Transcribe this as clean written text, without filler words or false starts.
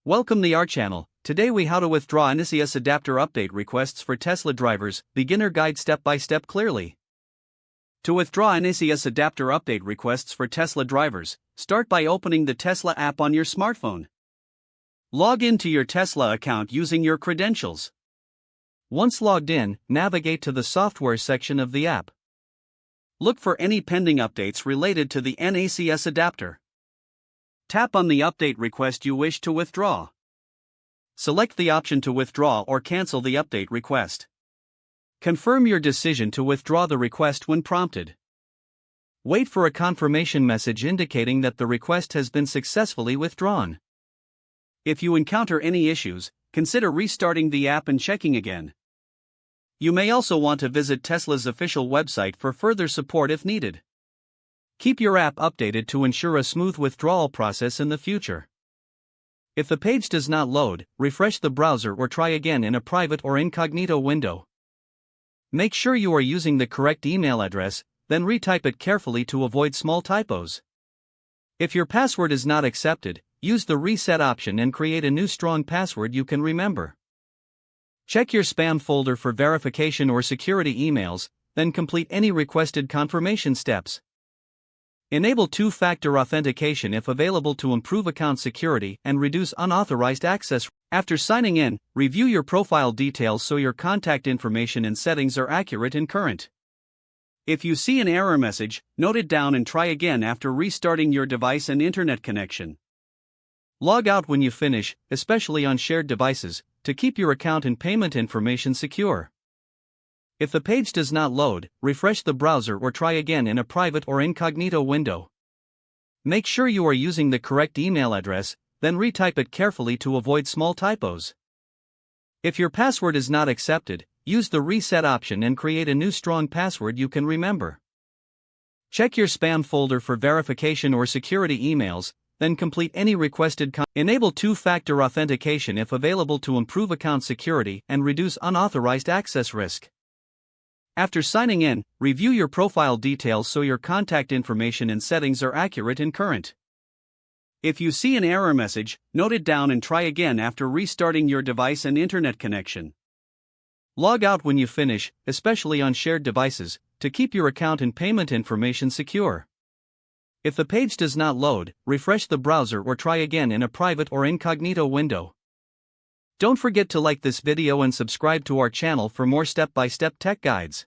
Welcome to our channel. Today we how to withdraw NACS adapter update requests for Tesla drivers, beginner guide step by step clearly. To withdraw NACS adapter update requests for Tesla drivers, start by opening the Tesla app on your smartphone. Log into your Tesla account using your credentials. Once logged in, navigate to the software section of the app. Look for any pending updates related to the NACS adapter. Tap on the update request you wish to withdraw. Select the option to withdraw or cancel the update request. Confirm your decision to withdraw the request when prompted. Wait for a confirmation message indicating that the request has been successfully withdrawn. If you encounter any issues, consider restarting the app and checking again. You may also want to visit Tesla's official website for further support if needed. Keep your app updated to ensure a smooth withdrawal process in the future. If the page does not load, refresh the browser or try again in a private or incognito window. Make sure you are using the correct email address, then retype it carefully to avoid small typos. If your password is not accepted, use the reset option and create a new strong password you can remember. Check your spam folder for verification or security emails, then complete any requested confirmation steps. Enable two-factor authentication if available to improve account security and reduce unauthorized access. After signing in, review your profile details so your contact information and settings are accurate and current. If you see an error message, note it down and try again after restarting your device and internet connection. Log out when you finish, especially on shared devices, to keep your account and payment information secure. If the page does not load, refresh the browser or try again in a private or incognito window. Make sure you are using the correct email address, then retype it carefully to avoid small typos. If your password is not accepted, use the reset option and create a new strong password you can remember. Check your spam folder for verification or security emails, then complete any requested Enable two-factor authentication if available to improve account security and reduce unauthorized access risk. After signing in, review your profile details so your contact information and settings are accurate and current. If you see an error message, note it down and try again after restarting your device and internet connection. Log out when you finish, especially on shared devices, to keep your account and payment information secure. If the page does not load, refresh the browser or try again in a private or incognito window. Don't forget to like this video and subscribe to our channel for more step-by-step tech guides.